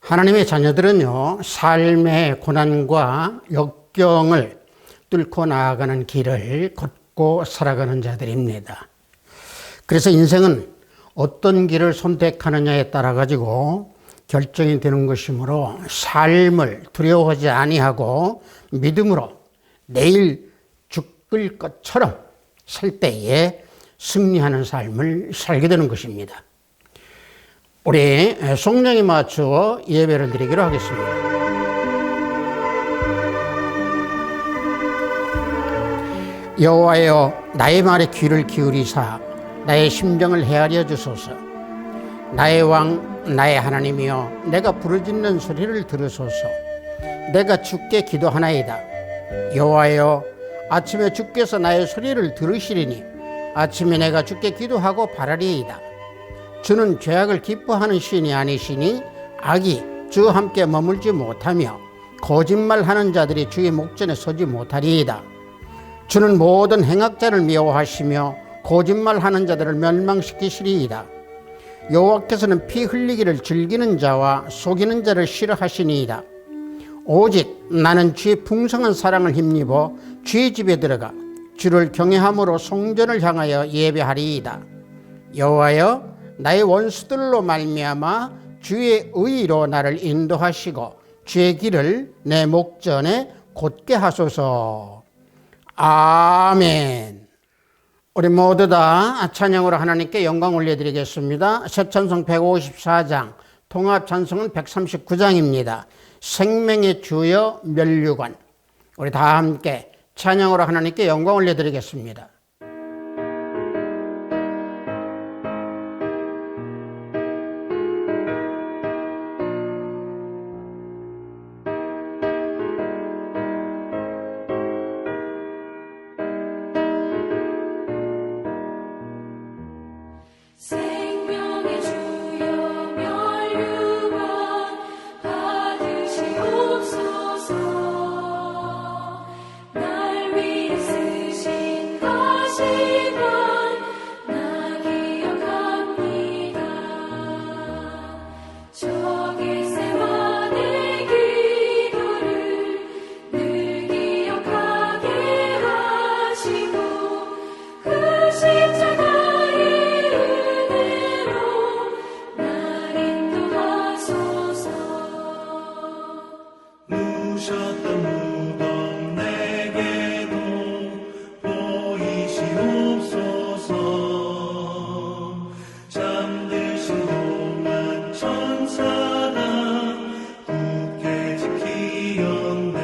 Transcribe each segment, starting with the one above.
하나님의 자녀들은요, 삶의 고난과 역경을 뚫고 나아가는 길을 걷고 살아가는 자들입니다. 그래서 인생은 어떤 길을 선택하느냐에 따라 가지고 결정이 되는 것이므로 삶을 두려워하지 아니하고 믿음으로 내일 죽을 것처럼 살 때에 승리하는 삶을 살게 되는 것입니다. 우리 성령에 맞추어 예배를 드리기로 하겠습니다. 여호와여, 나의 말에 귀를 기울이사 나의 심정을 헤아려 주소서. 나의 왕, 나의 하나님이여, 내가 부르짖는 소리를 들으소서. 내가 주께 기도하나이다. 여호와여, 아침에 주께서 나의 소리를 들으시리니 아침에 내가 주께 기도하고 바라리이다. 주는 죄악을 기뻐하는 신이 아니시니 악이 주와 함께 머물지 못하며 거짓말하는 자들이 주의 목전에 서지 못하리이다. 주는 모든 행악자를 미워하시며 거짓말하는 자들을 멸망시키시리이다. 여호와께서는 피 흘리기를 즐기는 자와 속이는 자를 싫어하시니이다. 오직 나는 주의 풍성한 사랑을 힘입어 주의 집에 들어가 주를 경외함으로 성전을 향하여 예배하리이다. 여호와여, 나의 원수들로 말미암아 주의 의로 나를 인도하시고 주의 길을 내 목전에 곧게 하소서. 아멘. 우리 모두 다 찬양으로 하나님께 영광 올려드리겠습니다. 새 찬송 154장, 통합 찬송은 139장입니다. 생명의 주여 면류관. 우리 다 함께 찬양으로 하나님께 영광 올려드리겠습니다. 생명의 주여 면류관 받으시옵소서. 날 위해 쓰신 가시관 나 기억합니다. 저 겟세마네 기도를 늘 기억하게 하시고 그 십자가의 누셨던 무덤 내게도 보이시옵소서. 잠드신 동안 천사가 굳게 지키었네.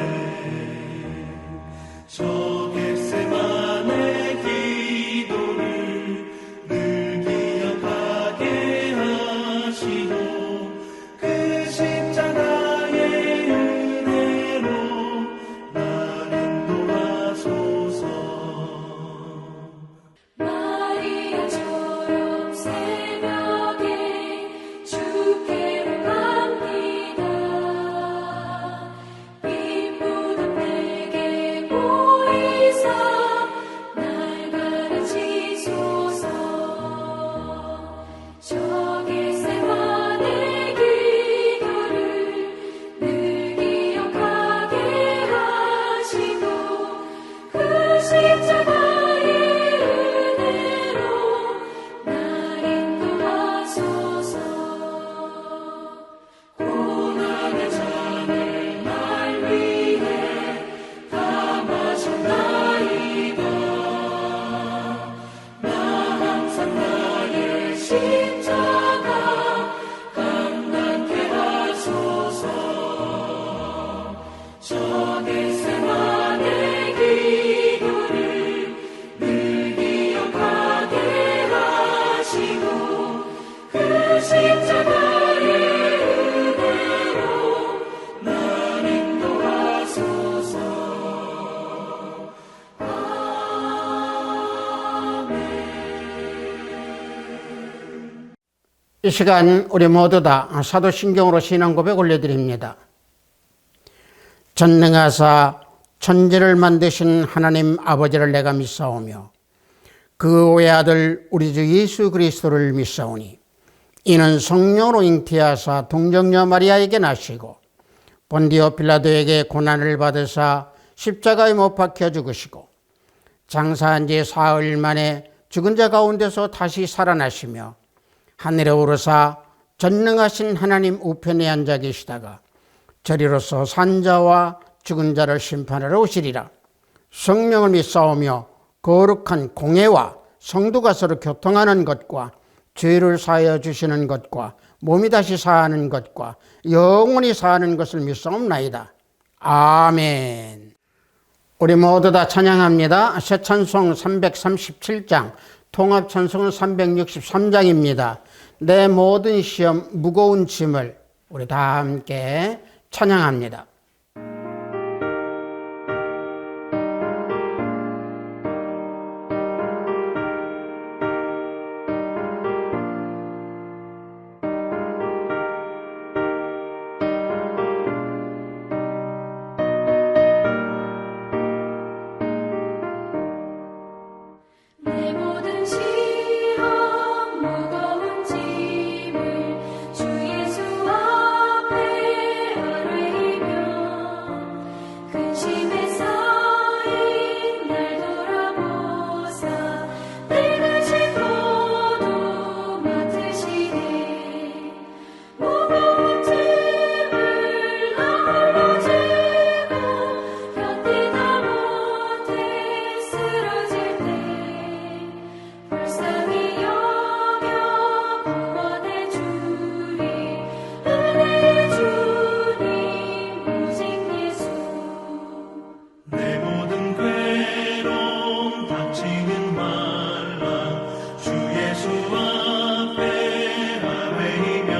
저 겟세마네 기도를 늘 기억하게 하시고 그 십자가의 은혜로 날 인도하소서. 마리아처럼 새벽에 주께로 갑니다. 빈 무덤 내게 보이사 날 가르치소서. 저 겟세마네 기도를 늘 기억하게 하시고 그 십자가의 은혜로 날 인도하소서. 고난의 잔을 날 위해 담아셨나이다. 나 항상 나의 십자가 감당케 하소서. 저 겟세마네 기도를 늘 기억하게 하시고 그 십자가의 은혜로 날 인도하소서. 이 시간 우리 모두 다 사도신경으로 신앙 고백 올려드립니다. 전능하사 천지를 만드신 하나님 아버지를 내가 믿사오며 그 외아들 우리 주 예수 그리스도를 믿사오니 이는 성령으로 잉태하사 동정녀 마리아에게 나시고 본디오 빌라도에게 고난을 받으사 십자가에 못 박혀 죽으시고 장사한 지 사흘 만에 죽은 자 가운데서 다시 살아나시며 하늘에 오르사 전능하신 하나님 우편에 앉아 계시다가 저리로서 산자와 죽은 자를 심판하러 오시리라. 성령을 믿사오며 거룩한 공회와 성도가 서로 교통하는 것과 죄를 사하여 주시는 것과 몸이 다시 사하는 것과 영원히 사하는 것을 믿사옵나이다. 아멘. 우리 모두 다 찬양합니다. 새 찬송 337장, 통합 찬송은 363장입니다. 내 모든 시험 무거운 짐을 우리 다 함께 찬양합니다. 내 모든 시험 무거운 짐을 주 예수 앞에 아뢰이며 근심에 쌓인 날 돌아보사 내가 싣고도 맡으시네. 무거운 짐을 나 홀로 지고 견디다 못해 쓰러질 때 불쌍히 여겨 구원해 주리. 은혜의 주님 오직 예수. 내 모든 괴로움 닥치는 말라 주 예수 앞에 아뢰이며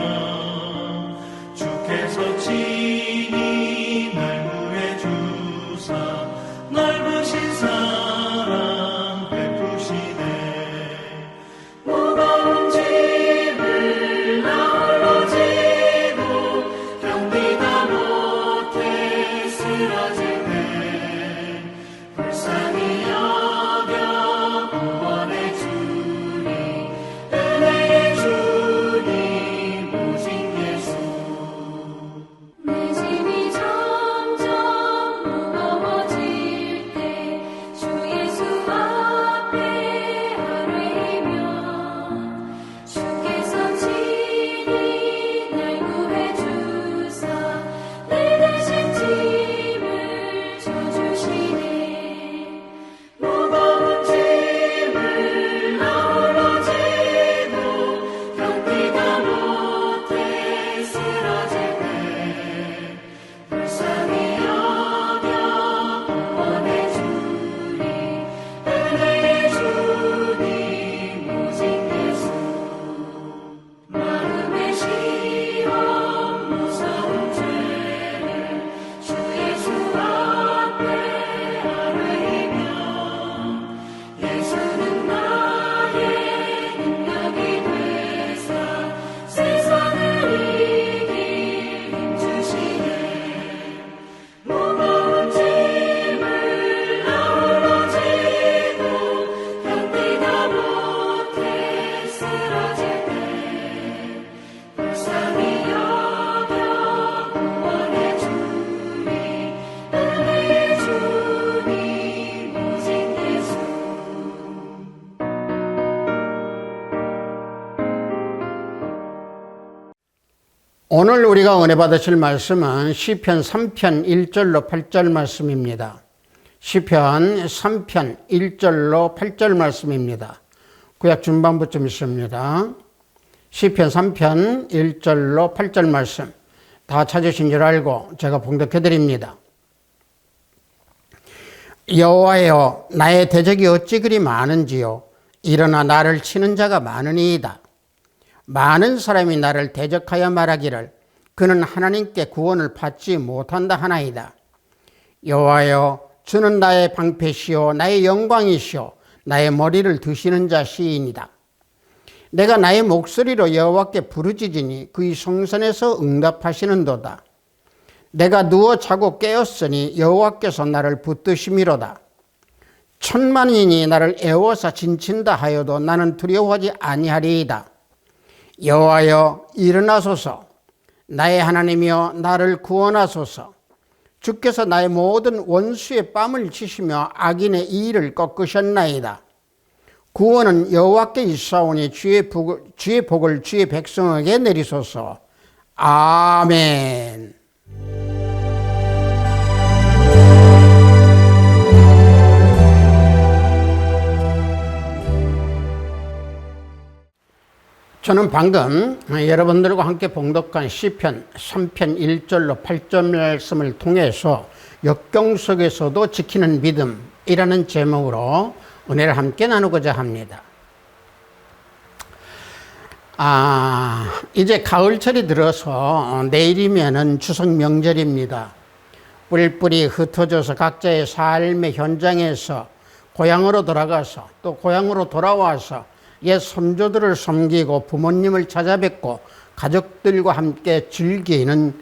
주께서 친히 날 구해 주사 넓으신 사랑 베푸시네. 무거운 짐을 나 홀로 지고 견디다 못해 쓰러질 때 불쌍히 여겨 구원해 주리. 은혜의 주님 오직 예수. 내 짐이 점점 무거워질 때 주 예수 앞에 아뢰이며 주께서 친히 날 구해 주사 내 대신 짐을 져주시네. 무거운 짐을 나 홀로 지고 견디다 못해 쓰러질 때 불쌍히 여겨 구원해 주리. 은혜의 주님 오직 예수. 마음의 시험 무서운 죄를 주 예수 앞에 아뢰이며 예수는 나의 능력이 되사 세상을 이길 힘 주시네. 무거운 짐을 나 홀로 지고 견디다 못해 쓰러질 때 불쌍히 여겨 구원해 주리. 은혜의 주님 오직 예수. 오늘 우리가 은혜 받으실 말씀은 시편 3편 1절로 8절 말씀입니다. 시편 3편 1절로 8절 말씀입니다. 구약 중반부쯤 있습니다. 시편 3편 1절로 8절 말씀 다 찾으신 줄 알고 제가 봉독해 드립니다. 여호와여, 나의 대적이 어찌 그리 많은지요. 일어나 나를 치는 자가 많으니이다. 많은 사람이 나를 대적하여 말하기를 그는 하나님께 구원을 받지 못한다 하나이다. 여호와여, 주는 나의 방패시오 나의 영광이시오 나의 머리를 드시는 자시이니이다. 내가 나의 목소리로 여호와께 부르짖으니 그의 성전에서 응답하시는도다. 내가 누워 자고 깨었으니 여호와께서 나를 붙드심이로다. 천만인이 나를 애워서 진친다 하여도 나는 두려워하지 아니하리이다. 여호와여 일어나소서. 나의 하나님이여 나를 구원하소서. 주께서 나의 모든 원수의 뺨을 치시며 악인의 이의를 꺾으셨나이다. 구원은 여호와께 있사오니 주의 복을 주의 백성에게 내리소서. 아멘. 저는 방금 여러분들과 함께 봉독한 시편 3편 1절로 8절 말씀을 통해서 역경 속에서도 지키는 믿음이라는 제목으로 은혜를 함께 나누고자 합니다. 이제 가을철이 들어서 내일이면은 추석 명절입니다. 뿔뿔이 흩어져서 각자의 삶의 현장에서 고향으로 돌아가서 또 고향으로 돌아와서 옛 선조들을 섬기고 부모님을 찾아뵙고 가족들과 함께 즐기는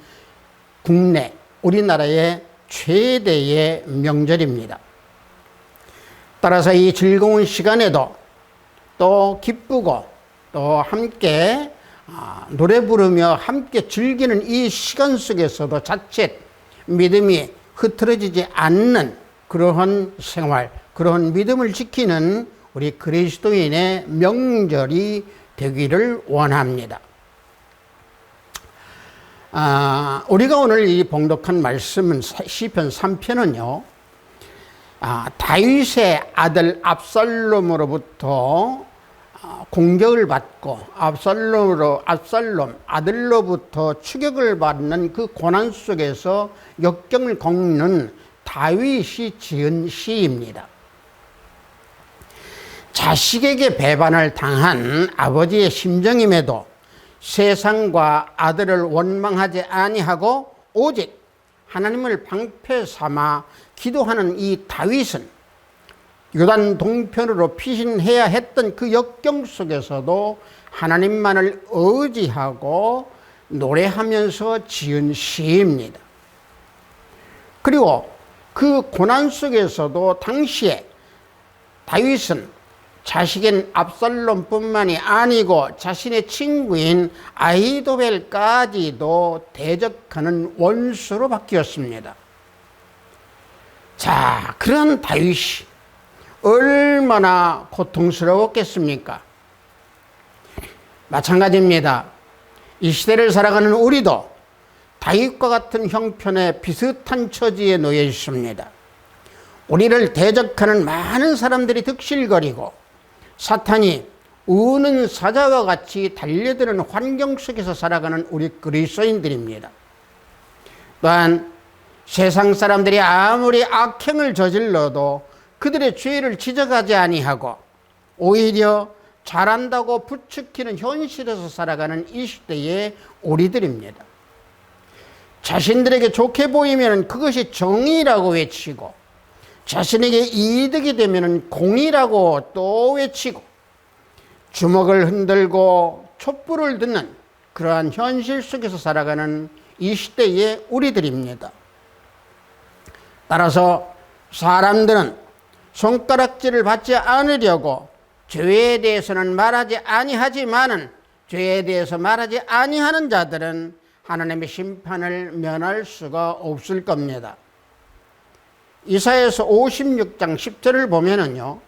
국내 우리나라의 최대의 명절입니다. 따라서 이 즐거운 시간에도 또 기쁘고 또 함께 노래 부르며 함께 즐기는 이 시간 속에서도 자칫 믿음이 흐트러지지 않는 그러한 생활, 그러한 믿음을 지키는 우리 그리스도인의 명절이 되기를 원합니다. 우리가 오늘 이 봉독한 말씀은 시편 3편은요, 다윗의 아들 압살롬으로부터 공격을 받고 압살롬 아들로부터 추격을 받는 그 고난 속에서 역경을 겪는 다윗이 지은 시입니다. 자식에게 배반을 당한 아버지의 심정임에도 세상과 아들을 원망하지 아니하고 오직 하나님을 방패 삼아 기도하는 이 다윗은 요단 동편으로 피신해야 했던 그 역경 속에서도 하나님만을 의지하고 노래하면서 지은 시입니다. 그리고 그 고난 속에서도 당시에 다윗은 자식인 압살롬뿐만이 아니고 자신의 친구인 아히도벨까지도 대적하는 원수로 바뀌었습니다. 자, 그런 다윗이 얼마나 고통스러웠겠습니까? 마찬가지입니다. 이 시대를 살아가는 우리도 다윗과 같은 형편의 비슷한 처지에 놓여 있습니다. 우리를 대적하는 많은 사람들이 득실거리고 사탄이 우는 사자와 같이 달려드는 환경 속에서 살아가는 우리 그리스도인들입니다. 또한 세상 사람들이 아무리 악행을 저질러도 그들의 죄를 지적하지 아니하고 오히려 잘한다고 부추기는 현실에서 살아가는 이 시대의 우리들입니다. 자신들에게 좋게 보이면 그것이 정의라고 외치고 자신에게 이득이 되면 공의라고 또 외치고 주먹을 흔들고 촛불을 듣는 그러한 현실 속에서 살아가는 이 시대의 우리들입니다. 따라서 사람들은 손가락질을 받지 않으려고 죄에 대해서는 말하지 아니하지만은 죄에 대해서 말하지 아니하는 자들은 하나님의 심판을 면할 수가 없을 겁니다. 이사야서 56장 10절을 보면은요,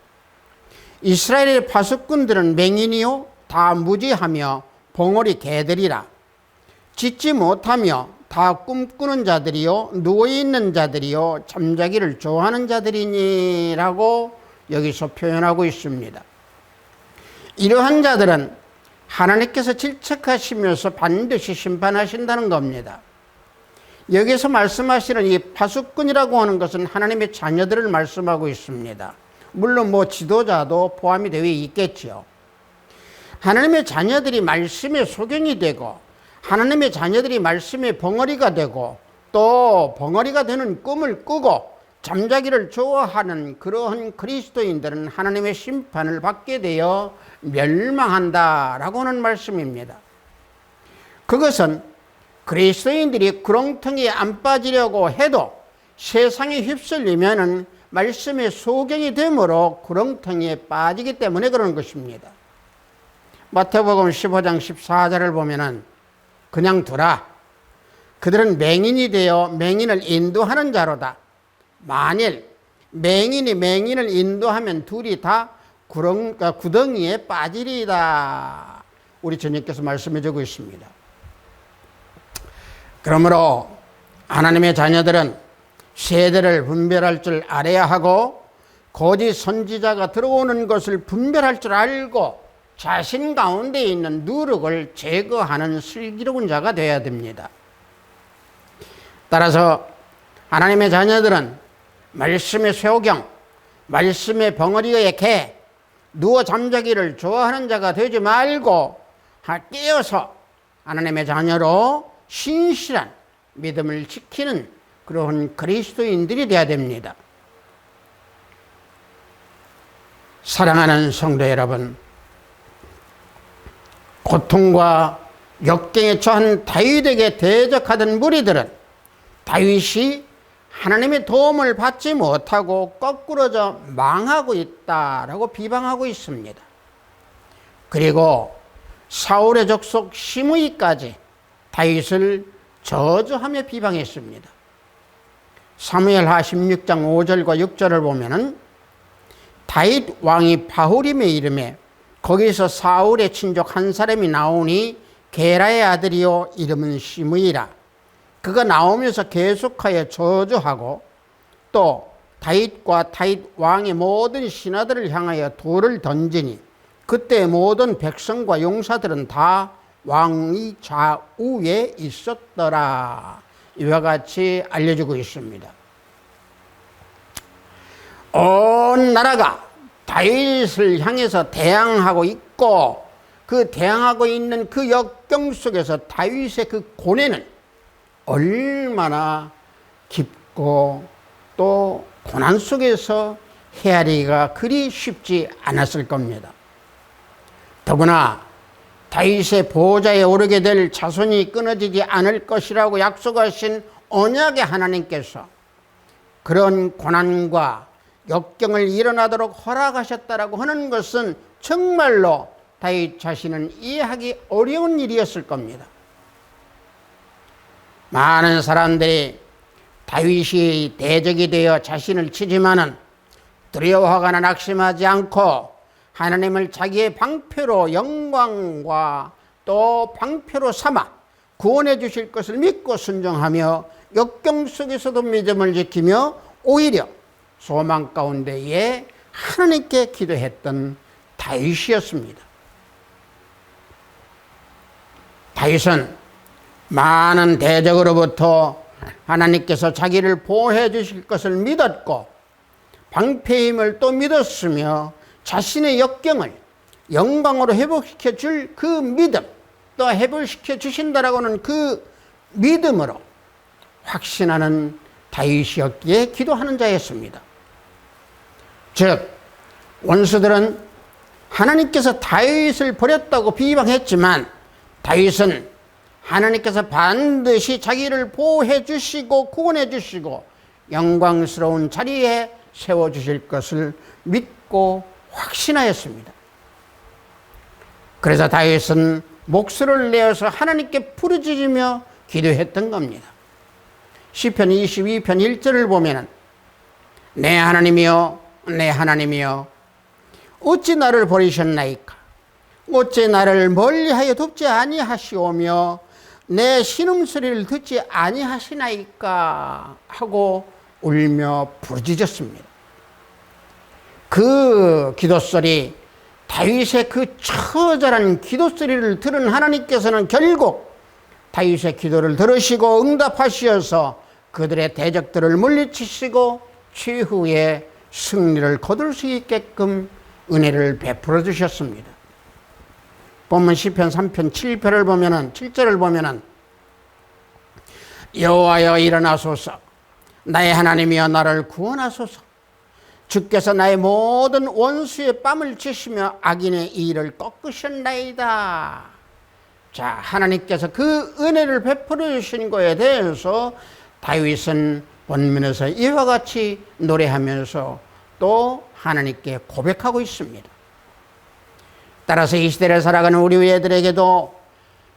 이스라엘의 파수꾼들은 맹인이요 다 무지하며 봉오리 개들이라. 짓지 못하며 다 꿈꾸는 자들이요 누워있는 자들이요 잠자기를 좋아하는 자들이니라고 여기서 표현하고 있습니다. 이러한 자들은 하나님께서 질책하시면서 반드시 심판하신다는 겁니다. 여기서 말씀하시는 이 파수꾼이라고 하는 것은 하나님의 자녀들을 말씀하고 있습니다. 물론 지도자도 포함이 되어 있겠죠. 하나님의 자녀들이 말씀의 소경이 되고 하나님의 자녀들이 말씀의 벙어리가 되고 또 벙어리가 되는 꿈을 꾸고 잠자기를 좋아하는 그러한 그리스도인들은 하나님의 심판을 받게 되어 멸망한다라고 하는 말씀입니다. 그것은 그리스도인들이 구렁텅이에 안 빠지려고 해도 세상에 휩쓸리면은 말씀의 소경이 되므로 구렁텅이에 빠지기 때문에 그런 것입니다. 마태복음 15장 14절을 보면은 그냥 두라. 그들은 맹인이 되어 맹인을 인도하는 자로다. 만일 맹인이 맹인을 인도하면 둘이 다 구덩이에 빠지리이다. 우리 주님께서 말씀해 주고 있습니다. 그러므로 하나님의 자녀들은 세대를 분별할 줄 알아야 하고 거짓 선지자가 들어오는 것을 분별할 줄 알고 자신 가운데 있는 누룩을 제거하는 슬기로운 자가 되어야 됩니다. 따라서 하나님의 자녀들은 말씀의 쇠오경, 말씀의 벙어리의 개, 누워 잠자기를 좋아하는 자가 되지 말고 깨어서 하나님의 자녀로 신실한 믿음을 지키는 그런 그리스도인들이 되어야 됩니다. 사랑하는 성도 여러분, 고통과 역경에 처한 다윗에게 대적하던 무리들은 다윗이 하나님의 도움을 받지 못하고 거꾸러져 망하고 있다라고 비방하고 있습니다. 그리고 사울의 족속 시므이까지 다윗을 저주하며 비방했습니다. 사무엘하 16장 5절과 6절을 보면은 다윗 왕이 바후림의 이름에 거기서 사울의 친족 한 사람이 나오니 게라의 아들이요 이름은 시므이라. 그가 나오면서 계속하여 저주하고 또 다윗과 다윗 왕의 모든 신하들을 향하여 돌을 던지니 그때 모든 백성과 용사들은 다 왕의 좌우에 있었더라. 이와 같이 알려주고 있습니다. 온 나라가 다윗을 향해서 대항하고 있고 그 대항하고 있는 그 역경 속에서 다윗의 그 고뇌는 얼마나 깊고 또 고난 속에서 헤아리기가 그리 쉽지 않았을 겁니다. 더구나 다윗의 보좌에 오르게 될 자손이 끊어지지 않을 것이라고 약속하신 언약의 하나님께서 그런 고난과 역경을 일어나도록 허락하셨다라고 하는 것은 정말로 다윗 자신은 이해하기 어려운 일이었을 겁니다. 많은 사람들이 다윗이 대적이 되어 자신을 치지만은 두려워하거나 낙심하지 않고 하나님을 자기의 방패로 영광과 또 방패로 삼아 구원해 주실 것을 믿고 순종하며 역경 속에서도 믿음을 지키며 오히려 소망 가운데에 하나님께 기도했던 다윗이었습니다. 다윗은 많은 대적으로부터 하나님께서 자기를 보호해 주실 것을 믿었고 방패의 힘을 또 믿었으며 자신의 역경을 영광으로 회복시켜 줄 그 믿음, 또 회복시켜 주신다라고 하는 그 믿음으로 확신하는 다윗이었기에 기도하는 자였습니다. 즉 원수들은 하나님께서 다윗을 버렸다고 비방했지만 다윗은 하나님께서 반드시 자기를 보호해 주시고 구원해 주시고 영광스러운 자리에 세워주실 것을 믿고 확신하였습니다. 그래서 다윗은 목소리를 내어서 하나님께 부르짖으며 기도했던 겁니다. 시편 22편 1절을 보면 내 하나님이여 내 하나님이여 어찌 나를 버리셨나이까 어찌 나를 멀리하여 돕지 아니하시오며 내 신음소리를 듣지 아니하시나이까 하고 울며 부르짖었습니다. 그 기도소리, 다윗의 그 처절한 기도소리를 들은 하나님께서는 결국 다윗의 기도를 들으시고 응답하시어서 그들의 대적들을 물리치시고 최후의 승리를 거둘 수 있게끔 은혜를 베풀어 주셨습니다. 본문 시편 3편 7편을 보면은 7절을 보면은 여호와여 일어나소서 나의 하나님이여 나를 구원하소서 주께서 나의 모든 원수의 뺨을 치시며 악인의 일을 꺾으셨나이다. 자, 하나님께서 그 은혜를 베풀어 주신 것에 대해서 다윗은 본문에서 이와 같이 노래하면서 또 하나님께 고백하고 있습니다. 따라서 이 시대를 살아가는 우리 애들에게도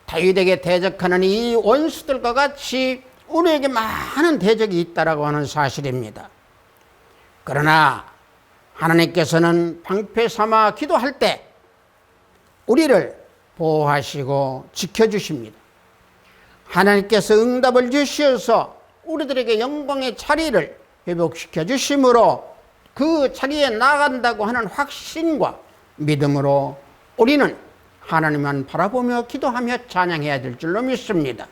다윗에게 대적하는 이 원수들과 같이 우리에게 많은 대적이 있다라고 하는 사실입니다. 그러나 하나님께서는 방패 삼아 기도할 때 우리를 보호하시고 지켜주십니다. 하나님께서 응답을 주시어서 우리들에게 영광의 자리를 회복시켜 주심으로 그 자리에 나간다고 하는 확신과 믿음으로 우리는 하나님만 바라보며 기도하며 찬양해야 될 줄로 믿습니다.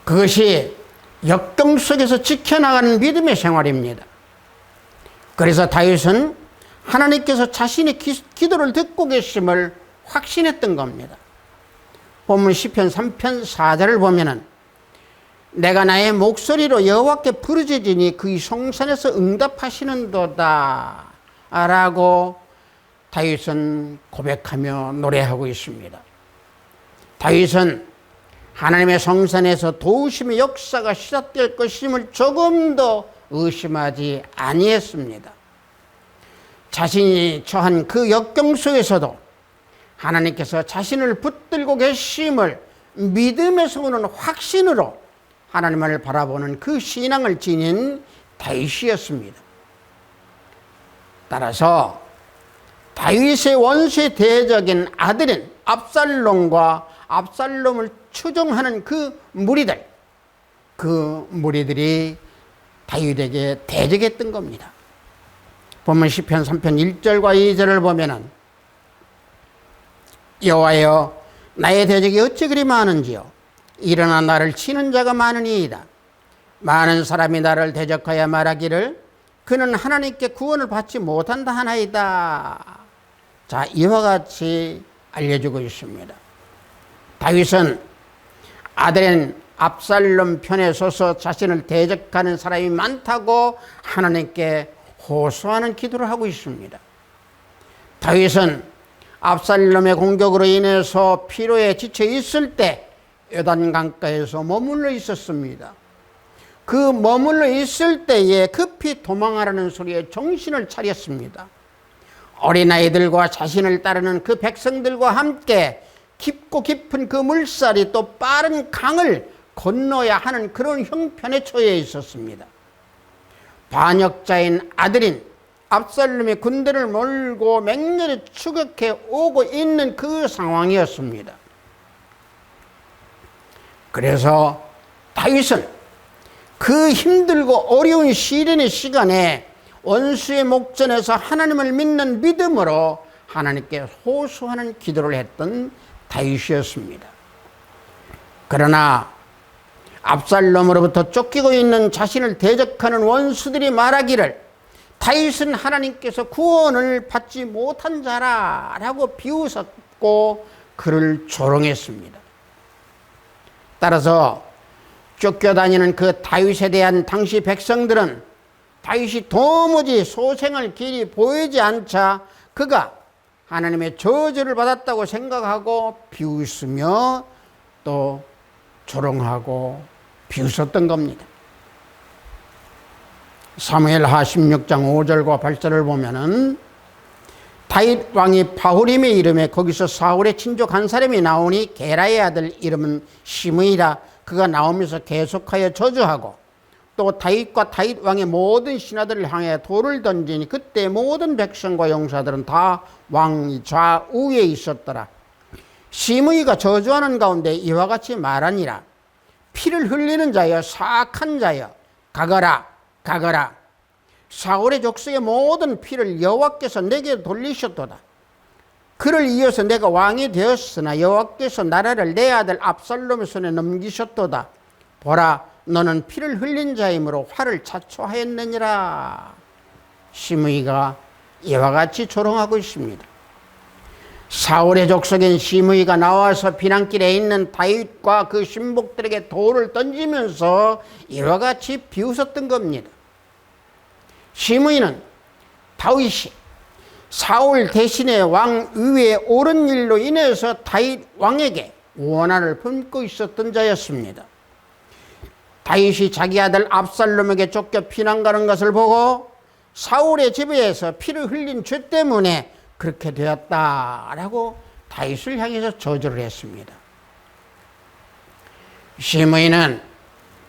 그것이 역경 속에서 지켜나가는 믿음의 생활입니다. 그래서 다윗은 하나님께서 자신의 기도를 듣고 계심을 확신했던 겁니다. 본문 시편 3편 4절을 보면은 내가 나의 목소리로 여호와께 부르짖으니 그의 성산에서 응답하시는도다 라고 다윗은 고백하며 노래하고 있습니다. 다윗은 하나님의 성산에서 도우심의 역사가 시작될 것임을 조금도 의심하지 아니했습니다. 자신이 처한 그 역경 속에서도 하나님께서 자신을 붙들고 계심을 믿음에서 오는 확신으로 하나님을 바라보는 그 신앙을 지닌 다윗이었습니다. 따라서 다윗의 원수의 대적인 아들인 압살롬과 압살롬을 추종하는 그 무리들이 다윗에게 대적했던 겁니다. 본문 시편 3편 1절과 2절을 보면은 여호와여 나의 대적이 어찌 그리 많은지요 일어나 나를 치는 자가 많으니이다. 많은 사람이 나를 대적하여 말하기를 그는 하나님께 구원을 받지 못한다 하나이다. 자, 이와 같이 알려주고 있습니다. 다윗은 아들인 압살롬 편에 서서 자신을 대적하는 사람이 많다고 하나님께 호소하는 기도를 하고 있습니다. 다윗은 압살롬의 공격으로 인해서 피로에 지쳐 있을 때 요단 강가에서 머물러 있었습니다. 그 머물러 있을 때에 급히 도망하라는 소리에 정신을 차렸습니다. 어린아이들과 자신을 따르는 그 백성들과 함께 깊고 깊은 그 물살이 또 빠른 강을 건너야 하는 그런 형편에 처해 있었습니다. 반역자인 아들인 압살롬의 군대를 몰고 맹렬히 추격해 오고 있는 그 상황이었습니다. 그래서 다윗은 그 힘들고 어려운 시련의 시간에 원수의 목전에서 하나님을 믿는 믿음으로 하나님께 호소하는 기도를 했던 다윗이었습니다. 그러나 압살롬으로부터 쫓기고 있는 자신을 대적하는 원수들이 말하기를 다윗은 하나님께서 구원을 받지 못한 자라라고 비웃었고 그를 조롱했습니다. 따라서 쫓겨다니는 그 다윗에 대한 당시 백성들은 다윗이 도무지 소생할 길이 보이지 않자 그가 하나님의 저주를 받았다고 생각하고 비웃으며 또 조롱하고 비웃었던 겁니다. 사무엘하 16장 5절과 8절을 보면은 다윗 왕이 바후림의 이름에 거기서 사울의 친족 한 사람이 나오니 게라의 아들 이름은 시므이라. 그가 나오면서 계속하여 저주하고 또 다윗과 다윗 왕의 모든 신하들을 향해 돌을 던지니 그때 모든 백성과 용사들은 다 왕 좌우에 있었더라. 시므이가 저주하는 가운데 이와 같이 말하니라. 피를 흘리는 자여 사악한 자여 가거라 가거라. 사울의 족속의 모든 피를 여호와께서 내게 돌리셨도다. 그를 이어서 내가 왕이 되었으나 여호와께서 나라를 내 아들 압살롬의 손에 넘기셨도다. 보라 너는 피를 흘린 자이므로 화를 자초하였느니라. 시므이가 이와 같이 조롱하고 있습니다. 사울의 족속인 시므이가 나와서 비난길에 있는 다윗과 그 신복들에게 돌을 던지면서 이와 같이 비웃었던 겁니다. 시므이는 다윗이 사울 대신에 왕 위에 오른 일로 인해서 다윗 왕에게 원한을 품고 있었던 자였습니다. 다윗이 자기 아들 압살롬에게 쫓겨 피난 가는 것을 보고 사울의 집에서 피를 흘린 죄 때문에 그렇게 되었다라고 다윗을 향해서 저주를 했습니다. 시므이는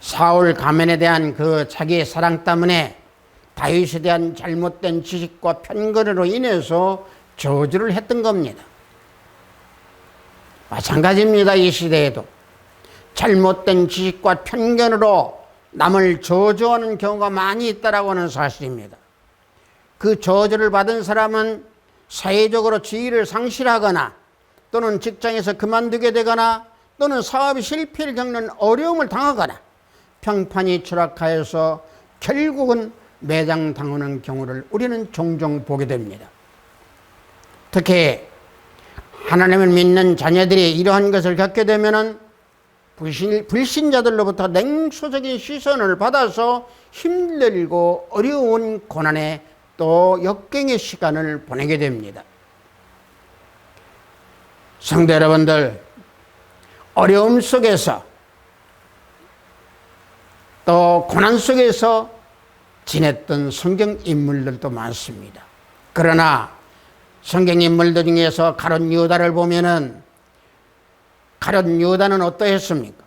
사울 가면에 대한 그 자기의 사랑 때문에 다윗에 대한 잘못된 지식과 편견으로 인해서 저주를 했던 겁니다. 마찬가지입니다. 이 시대에도 잘못된 지식과 편견으로 남을 저주하는 경우가 많이 있다라고 하는 사실입니다. 그 저주를 받은 사람은 사회적으로 지위를 상실하거나 또는 직장에서 그만두게 되거나 또는 사업이 실패를 겪는 어려움을 당하거나 평판이 추락하여서 결국은 매장당하는 경우를 우리는 종종 보게 됩니다. 특히 하나님을 믿는 자녀들이 이러한 것을 겪게 되면은 불신자들로부터 냉소적인 시선을 받아서 힘들고 어려운 고난에 또 역경의 시간을 보내게 됩니다. 성도 여러분들, 어려움 속에서 또 고난 속에서 지냈던 성경 인물들도 많습니다. 그러나 성경 인물들 중에서 가룟 유다를 보면은 가룟 유다는 어떠했습니까?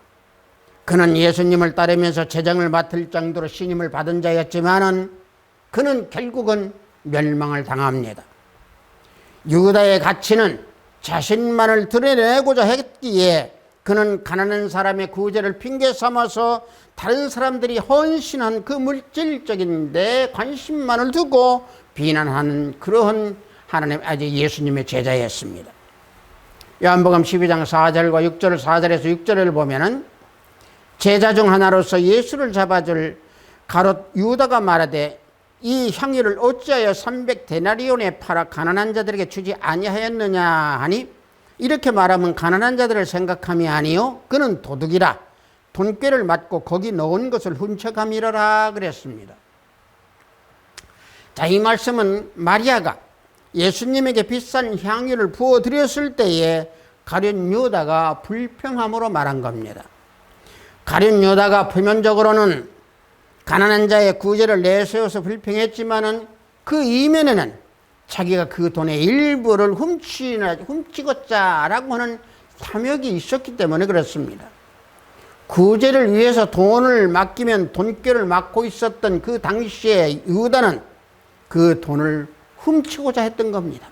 그는 예수님을 따르면서 재정을 맡을 정도로 신임을 받은 자였지만은 그는 결국은 멸망을 당합니다. 유다의 가치는 자신만을 드러내고자 했기에 그는 가난한 사람의 구제를 핑계 삼아서 다른 사람들이 헌신한 그 물질적인 데 관심만을 두고 비난하는 그러한 하나님 아직 예수님의 제자였습니다. 요한복음 12장 4절과 6절 4절에서 6절을 보면은 제자 중 하나로서 예수를 잡아줄 가롯 유다가 말하되 이 향유를 어찌하여 300데나리온에 팔아 가난한 자들에게 주지 아니하였느냐 하니 이렇게 말하면 가난한 자들을 생각함이 아니요 그는 도둑이라 돈꾀를 맞고 거기 넣은 것을 훔쳐감이라 그랬습니다. 자, 이 말씀은 마리아가 예수님에게 비싼 향유를 부어드렸을 때에 가룟 유다가 불평함으로 말한 겁니다. 가룟 유다가 표면적으로는 가난한 자의 구제를 내세워서 불평했지만은 그 이면에는 자기가 그 돈의 일부를 훔치고자라고 하는 탐욕이 있었기 때문에 그렇습니다. 구제를 위해서 돈을 맡기면 돈꾀를 맡고 있었던 그 당시에 유다는 그 돈을 훔치고자 했던 겁니다.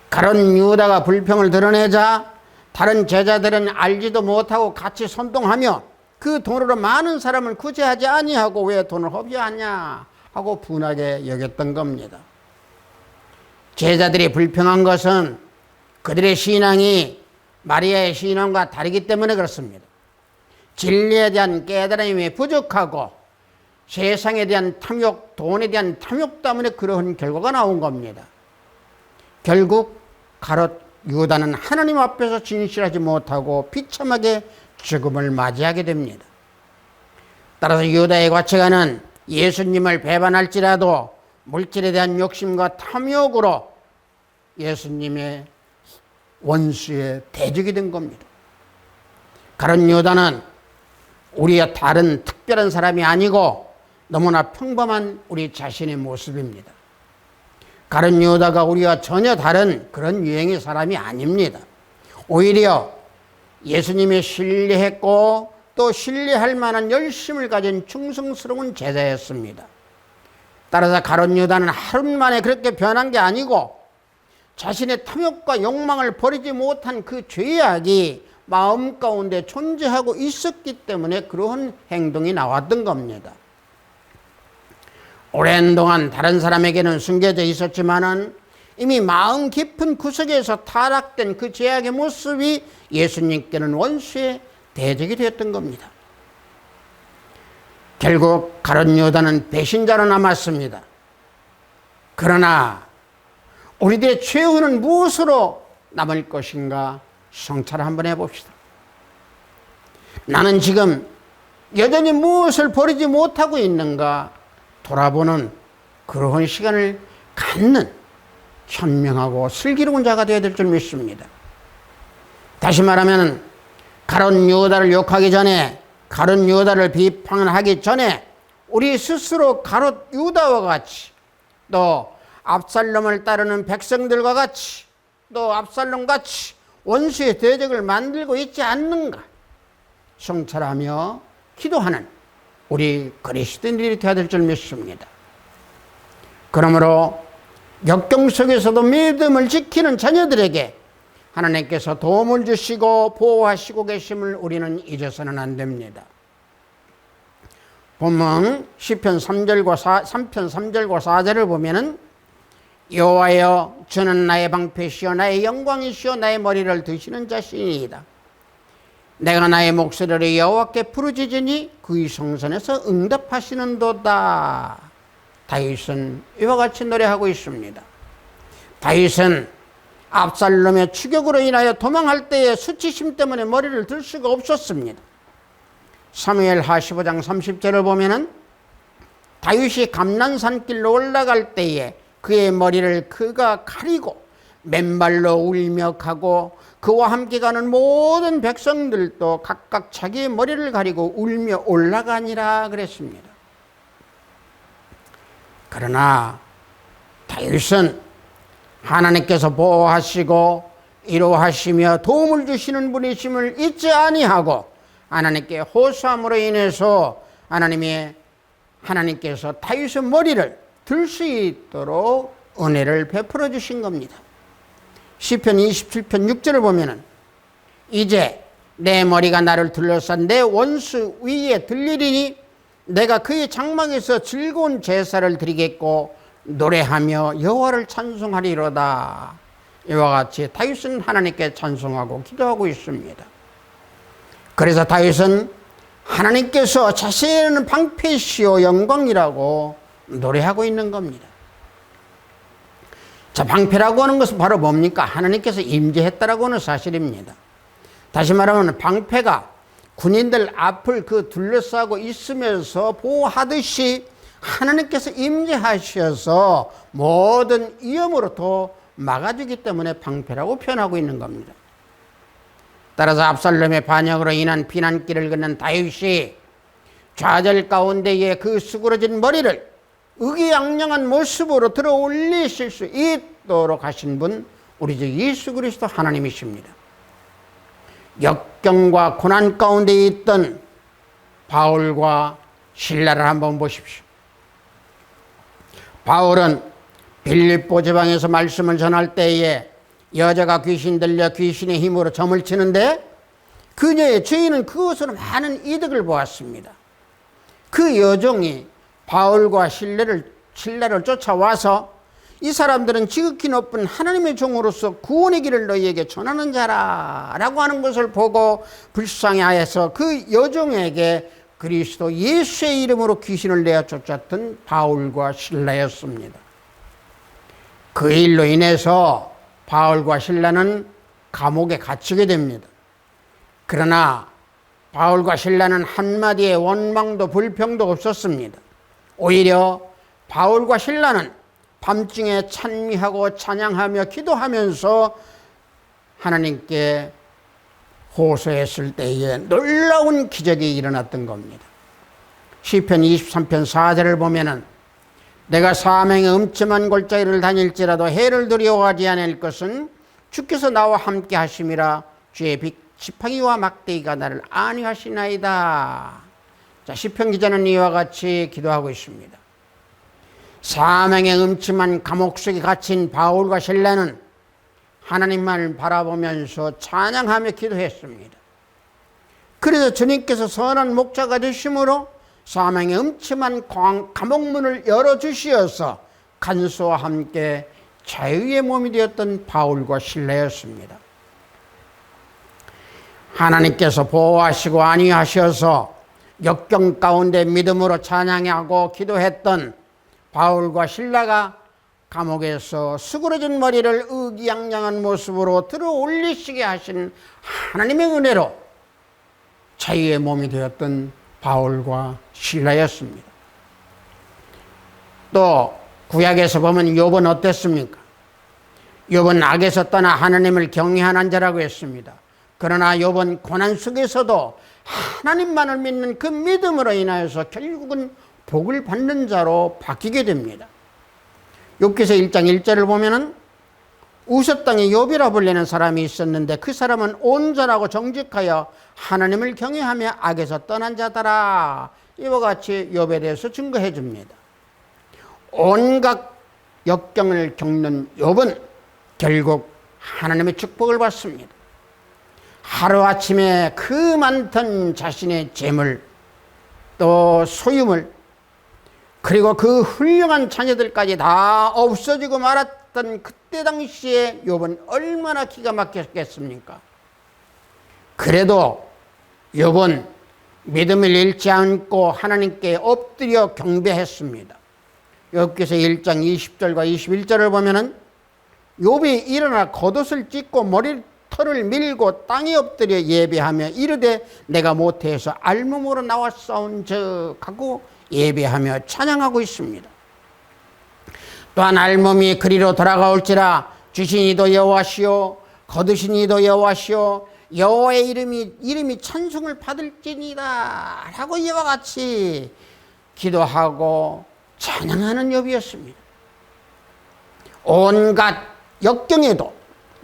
가룟 유다가 불평을 드러내자 다른 제자들은 알지도 못하고 같이 선동하며 그 돈으로 많은 사람을 구제하지 아니하고 왜 돈을 허비하냐 하고 분하게 여겼던 겁니다. 제자들이 불평한 것은 그들의 신앙이 마리아의 신앙과 다르기 때문에 그렇습니다. 진리에 대한 깨달음이 부족하고 세상에 대한 탐욕, 돈에 대한 탐욕 때문에 그러한 결과가 나온 겁니다. 결국 가롯 유다는 하나님 앞에서 진실하지 못하고 비참하게 죽음을 맞이하게 됩니다. 따라서 유다의 가치관은 예수님을 배반할지라도 물질에 대한 욕심과 탐욕으로 예수님의 원수의 대적이 된 겁니다. 가룟 유다는 우리와 다른 특별한 사람이 아니고 너무나 평범한 우리 자신의 모습입니다. 가룟 유다가 우리와 전혀 다른 그런 유형의 사람이 아닙니다. 오히려 예수님이 신뢰했고 또 신뢰할 만한 열심을 가진 충성스러운 제자였습니다. 따라서 가룟 유다는 하루 만에 그렇게 변한 게 아니고 자신의 탐욕과 욕망을 버리지 못한 그 죄악이 마음 가운데 존재하고 있었기 때문에 그러한 행동이 나왔던 겁니다. 오랜 동안 다른 사람에게는 숨겨져 있었지만은 이미 마음 깊은 구석에서 타락된 그 죄악의 모습이 예수님께는 원수의 대적이 되었던 겁니다. 결국 가룟 유다는 배신자로 남았습니다. 그러나 우리들의 최후는 무엇으로 남을 것인가 성찰을 한번 해봅시다. 나는 지금 여전히 무엇을 버리지 못하고 있는가 돌아보는 그러한 시간을 갖는 현명하고 슬기로운 자가 되어야 될 줄 믿습니다. 다시 말하면 가룟 유다를 욕하기 전에 가룟 유다를 비판하기 전에 우리 스스로 가롯 유다와 같이, 또 압살롬을 따르는 백성들과 같이, 또 압살롬 같이 원수의 대적을 만들고 있지 않는가 성찰하며 기도하는 우리 그리스도인들이 되어야 될 줄 믿습니다. 그러므로 역경 속에서도 믿음을 지키는 자녀들에게 하나님께서 도움을 주시고 보호하시고 계심을 우리는 잊어서는 안 됩니다. 본문 시편 3편 3절과 4절을 보면은 여호와여 주는 나의 방패시요 나의 영광이시요 나의 머리를 드시는 자신이다. 내가 나의 목소리를 여호와께 부르짖으니 그의 성전에서 응답하시는도다. 다윗은 이와 같이 노래하고 있습니다. 다윗은 압살롬의 추격으로 인하여 도망할 때에 수치심 때문에 머리를 들 수가 없었습니다. 사무엘 하 15장 30절을 보면은 다윗이 감난산길로 올라갈 때에 그의 머리를 그가 가리고 맨발로 울며 가고 그와 함께 가는 모든 백성들도 각각 자기의 머리를 가리고 울며 올라가니라 그랬습니다. 그러나 다윗은 하나님께서 보호하시고 위로하시며 도움을 주시는 분이심을 잊지 아니하고 하나님께 호소함으로 인해서 하나님께서 다윗의 머리를 들 수 있도록 은혜를 베풀어 주신 겁니다. 시편 27편 6절을 보면은 이제 내 머리가 나를 둘러싼 내 원수 위에 들리리니 내가 그의 장막에서 즐거운 제사를 드리겠고 노래하며 여호와를 찬송하리로다. 이와 같이 다윗은 하나님께 찬송하고 기도하고 있습니다. 그래서 다윗은 하나님께서 자신은 방패시오 영광이라고 노래하고 있는 겁니다. 자, 방패라고 하는 것은 바로 뭡니까? 하나님께서 임재했다라고 하는 사실입니다. 다시 말하면 방패가 군인들 앞을 둘러싸고 있으면서 보호하듯이 하나님께서 임재하셔서 모든 위험으로부터 막아주기 때문에 방패라고 표현하고 있는 겁니다. 따라서 압살롬의 반역으로 인한 피난길을 걷는 다윗이 좌절 가운데에 그 수그러진 머리를 의기양양한 모습으로 들어 올리실 수 있도록 하신 분 우리 주 예수 그리스도 하나님이십니다. 역경과 고난 가운데 있던 바울과 실라를 한번 보십시오. 바울은 빌립보 지방에서 말씀을 전할 때에 여자가 귀신 들려 귀신의 힘으로 점을 치는데 그녀의 죄인은 그것으로 많은 이득을 보았습니다. 그 여종이 바울과 실라를 쫓아와서 이 사람들은 지극히 높은 하나님의 종으로서 구원의 길을 너희에게 전하는 자라 라고 하는 것을 보고 불쌍해하여서 그 여종에게 그리스도 예수의 이름으로 귀신을 내어 쫓았던 바울과 실라였습니다. 그 일로 인해서 바울과 실라는 감옥에 갇히게 됩니다. 그러나 바울과 실라는 한마디의 원망도 불평도 없었습니다. 오히려 바울과 실라는 밤중에 찬미하고 찬양하며 기도하면서 하나님께 호소했을 때에 놀라운 기적이 일어났던 겁니다. 시편 23편 4절을 보면은 내가 사망의 음침한 골짜기를 다닐지라도 해를 두려워하지 않을 것은 주께서 나와 함께 하심이라 주의 지팡이와 막대기가 나를 안위하시나이다. 자, 시편 기자는 이와 같이 기도하고 있습니다. 사망의 음침한 감옥 속에 갇힌 바울과 실라는 하나님만을 바라보면서 찬양하며 기도했습니다. 그래서 주님께서 선한 목자가 되심으로 사망의 음침한 감옥문을 열어주시어서 간수와 함께 자유의 몸이 되었던 바울과 실라였습니다. 하나님께서 보호하시고 안위하셔서 역경 가운데 믿음으로 찬양하고 기도했던 바울과 실라가 감옥에서 수그러진 머리를 의기양양한 모습으로 들어 올리시게 하신 하나님의 은혜로 자유의 몸이 되었던 바울과 실라였습니다. 또 구약에서 보면 욥은 어땠습니까? 욥은 악에서 떠나 하나님을 경외하는 자라고 했습니다. 그러나 욥은 고난 속에서도 하나님만을 믿는 그 믿음으로 인하여서 결국은 복을 받는 자로 바뀌게 됩니다. 욥기서 1장 1절을 보면은 우스 땅에 욥이라 불리는 사람이 있었는데 그 사람은 온전하고 정직하여 하나님을 경외하며 악에서 떠난 자더라. 이와 같이 욥에 대해서 증거해 줍니다. 온갖 역경을 겪는 욥은 결국 하나님의 축복을 받습니다. 하루아침에 그 많던 자신의 재물 또 소유물 그리고 그 훌륭한 자녀들까지 다 없어지고 말았던 그때 당시에 욥은 얼마나 기가 막혔겠습니까? 그래도 욥은 믿음을 잃지 않고 하나님께 엎드려 경배했습니다. 욥기서 1장 20절과 21절을 보면은 욥이 일어나 겉옷을 찢고 머리털을 밀고 땅에 엎드려 예배하며 이르되 내가 모태에서 알몸으로 나왔사온 즉 하고 예배하며 찬양하고 있습니다. 또한 알몸이 그리로 돌아가올지라 주신 이도 여호와시오 거두신 이도 여호와시오 여호와의 이름이 찬송을 받을지니라 라고 이와 같이 기도하고 찬양하는 욥이었습니다. 온갖 역경에도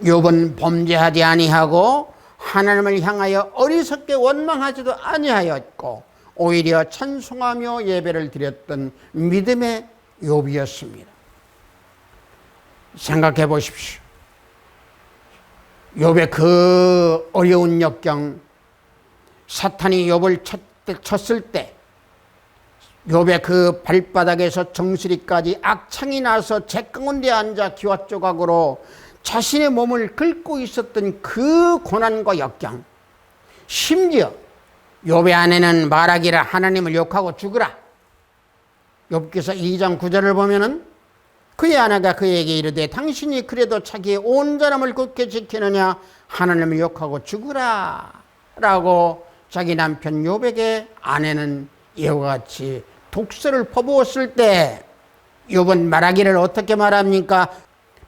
욥은 범죄하지 아니하고 하나님을 향하여 어리석게 원망하지도 아니하였고 오히려 찬송하며 예배를 드렸던 믿음의 욥이었습니다. 생각해 보십시오. 욥의 그 어려운 역경, 사탄이 욥을 쳤을 때 욥의 그 발바닥에서 정수리까지 악창이 나서 재 가운데 앉아 기와 조각으로 자신의 몸을 긁고 있었던 그 고난과 역경, 심지어 욥의 아내는 말하기를 하나님을 욕하고 죽으라. 욥기서 2장 9절을 보면은 그의 아내가 그에게 이르되 당신이 그래도 자기의 온 사람을 굳게 지키느냐 하나님을 욕하고 죽으라 라고 자기 남편 욥에게 아내는 이와 같이 독설을 퍼부었을 때 욥은 말하기를 어떻게 말합니까?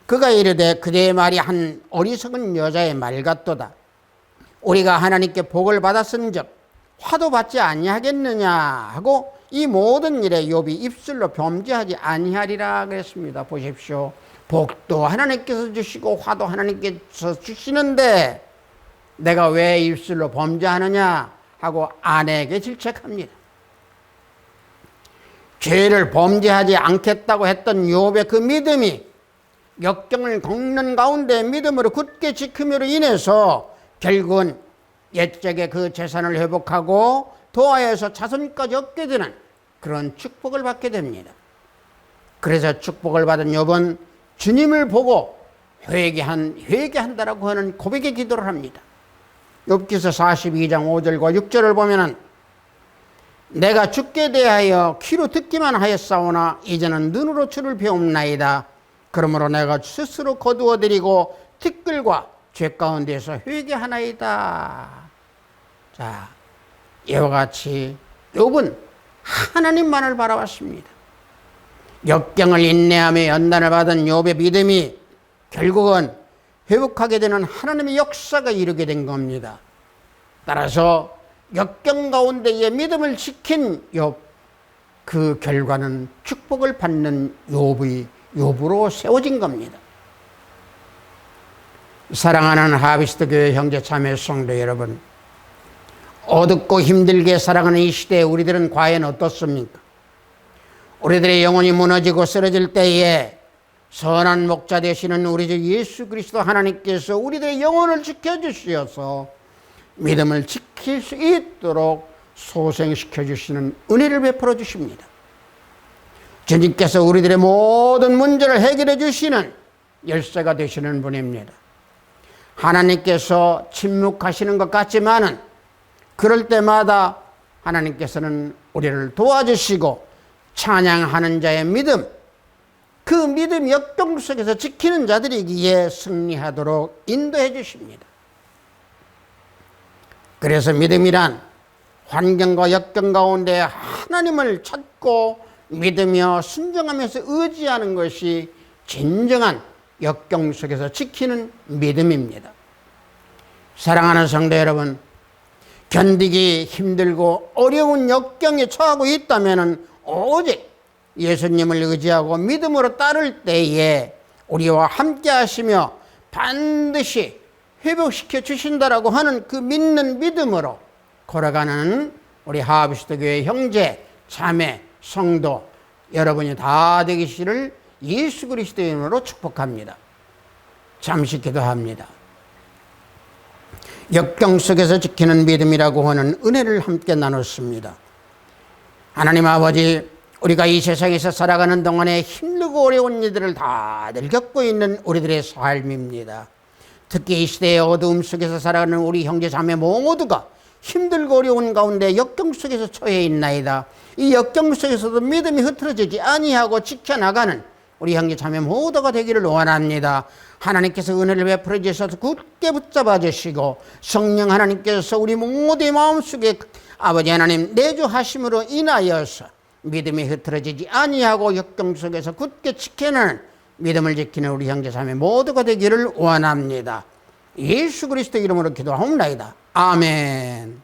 그가 이르되 그대의 말이 한 어리석은 여자의 말 같도다. 우리가 하나님께 복을 받았은즉 화도 받지 아니하겠느냐 하고 이 모든 일에 욥이 입술로 범죄하지 아니하리라 그랬습니다. 보십시오. 복도 하나님께서 주시고 화도 하나님께서 주시는데 내가 왜 입술로 범죄하느냐 하고 아내에게 질책합니다. 죄를 범죄하지 않겠다고 했던 욥의 그 믿음이 역경을 겪는 가운데 믿음으로 굳게 지킴으로 인해서 결국은 옛적의 그 재산을 회복하고 도하여서 자손까지 얻게 되는 그런 축복을 받게 됩니다. 그래서 축복을 받은 욥은 주님을 보고 회개한다라고 하는 고백의 기도를 합니다. 욥기서 42장 5절과 6절을 보면은 내가 주께 대하여 귀로 듣기만 하였사오나 이제는 눈으로 주를 배움나이다. 그러므로 내가 스스로 거두어드리고 티끌과 죄 가운데서 회개하나이다. 자, 이와 같이 욥은 하나님만을 바라봤습니다. 역경을 인내하며 연단을 받은 욥의 믿음이 결국은 회복하게 되는 하나님의 역사가 이루게 된 겁니다. 따라서 역경 가운데의 믿음을 지킨 욥, 그 결과는 축복을 받는 욥으로 세워진 겁니다. 사랑하는 하비스트 교회 형제 자매 성도 여러분, 어둡고 힘들게 살아가는 이 시대에 우리들은 과연 어떻습니까? 우리들의 영혼이 무너지고 쓰러질 때에 선한 목자 되시는 우리 주 예수 그리스도 하나님께서 우리들의 영혼을 지켜주시어서 믿음을 지킬 수 있도록 소생시켜 주시는 은혜를 베풀어 주십니다. 주님께서 우리들의 모든 문제를 해결해 주시는 열쇠가 되시는 분입니다. 하나님께서 침묵하시는 것 같지만은 그럴 때마다 하나님께서는 우리를 도와주시고 찬양하는 자의 믿음, 그 믿음 역경 속에서 지키는 자들이기에 승리하도록 인도해 주십니다. 그래서 믿음이란 환경과 역경 가운데 하나님을 찾고 믿으며 순종하면서 의지하는 것이 진정한 역경 속에서 지키는 믿음입니다. 사랑하는 성도 여러분, 견디기 힘들고 어려운 역경에 처하고 있다면 오직 예수님을 의지하고 믿음으로 따를 때에 우리와 함께 하시며 반드시 회복시켜 주신다라고 하는 그 믿는 믿음으로 걸어가는 우리 하비스트 교회 형제, 자매, 성도 여러분이 다 되기를 예수 그리스도의 이름으로 축복합니다. 잠시 기도합니다. 역경 속에서 지키는 믿음이라고 하는 은혜를 함께 나눴습니다. 하나님 아버지, 우리가 이 세상에서 살아가는 동안에 힘들고 어려운 일들을 다들 겪고 있는 우리들의 삶입니다. 특히 이 시대의 어두움 속에서 살아가는 우리 형제 자매 모두가 힘들고 어려운 가운데 역경 속에서 처해 있나이다. 이 역경 속에서도 믿음이 흐트러지지 아니하고 지켜나가는 우리 형제 자매 모두가 되기를 원합니다. 하나님께서 은혜를 베풀어 주셔서 굳게 붙잡아 주시고 성령 하나님께서 우리 모두의 마음속에 아버지 하나님 내주하심으로 인하여서 믿음이 흐트러지지 아니하고 역경 속에서 굳게 지켜내는 믿음을 지키는 우리 형제 자매 모두가 되기를 원합니다. 예수 그리스도 이름으로 기도하옵나이다. 아멘.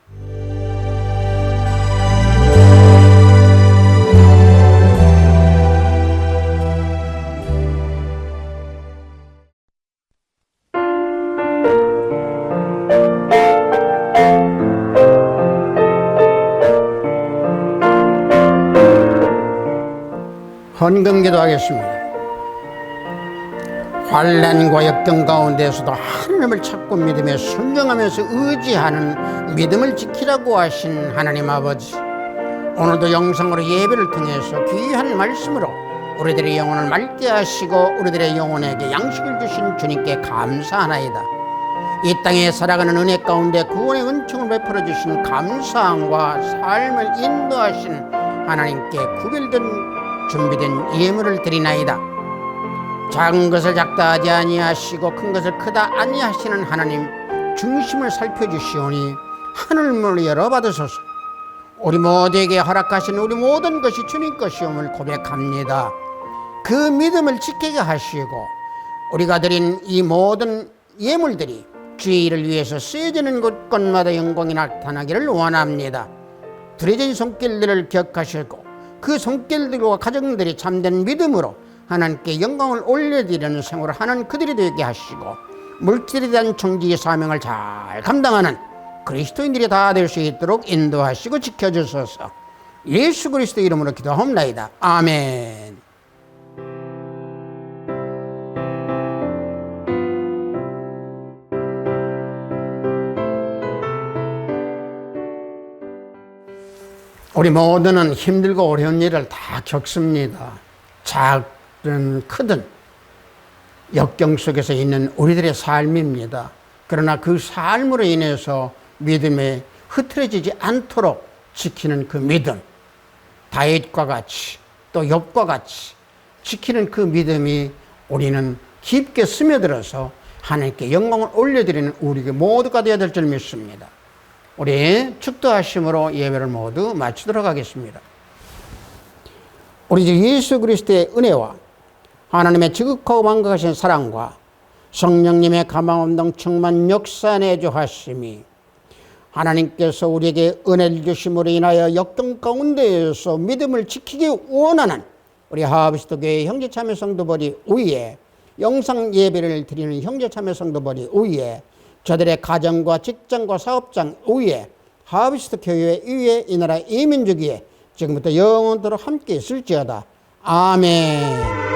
헌금 기도하겠습니다. 환난과 역경 가운데서도 하나님을 찾고 믿으며 순종하면서 의지하는 믿음을 지키라고 하신 하나님 아버지, 오늘도 영상으로 예배를 통해서 귀한 말씀으로 우리들의 영혼을 맑게 하시고 우리들의 영혼에게 양식을 주신 주님께 감사하나이다. 이 땅에 살아가는 은혜 가운데 구원의 은총을 베풀어 주신 감사함과 삶을 인도하신 하나님께 구별된 준비된 예물을 드리나이다. 작은 것을 작다 하지 아니하시고 큰 것을 크다 아니하시는 하나님 중심을 살펴주시오니 하늘문을 열어받으소서. 우리 모두에게 허락하신 우리 모든 것이 주님 것이옴을 고백합니다. 그 믿음을 지키게 하시고 우리가 드린 이 모든 예물들이 주의 일을 위해서 쓰여지는 곳곳마다 영광이 나타나기를 원합니다. 드려진 손길들을 기억하시고 그 손길들과 가정들이 참된 믿음으로 하나님께 영광을 올려드리는 생활을 하는 그들이 되게 하시고 물질에 대한 청지의 사명을 잘 감당하는 그리스도인들이 다 될 수 있도록 인도하시고 지켜주소서. 예수 그리스도 이름으로 기도하옵나이다. 아멘. 우리 모두는 힘들고 어려운 일을 다 겪습니다. 작든 크든 역경 속에서 있는 우리들의 삶입니다. 그러나 그 삶으로 인해서 믿음에 흐트러지지 않도록 지키는 그 믿음, 다윗과 같이 또 욥과 같이 지키는 그 믿음이 우리는 깊게 스며들어서 하나님께 영광을 올려드리는 우리 모두가 되어야 될 줄 믿습니다. 우리 축도하심으로 예배를 모두 마치도록 하겠습니다. 우리 주 예수 그리스도의 은혜와 하나님의 지극하고 만극하신 사랑과 성령님의 감화감동 충만 역사 내주하심이 하나님께서 우리에게 은혜를 주심으로 인하여 역경 가운데에서 믿음을 지키기 원하는 우리 하비스트 교회 형제자매 성도들이 위에 영상 예배를 드리는 형제자매 성도들이 위에 저들의 가정과 직장과 사업장 위에 하비스트 교회 위에 이 나라 이 민족 위에 지금부터 영원토록 함께 있을지어다. 아멘.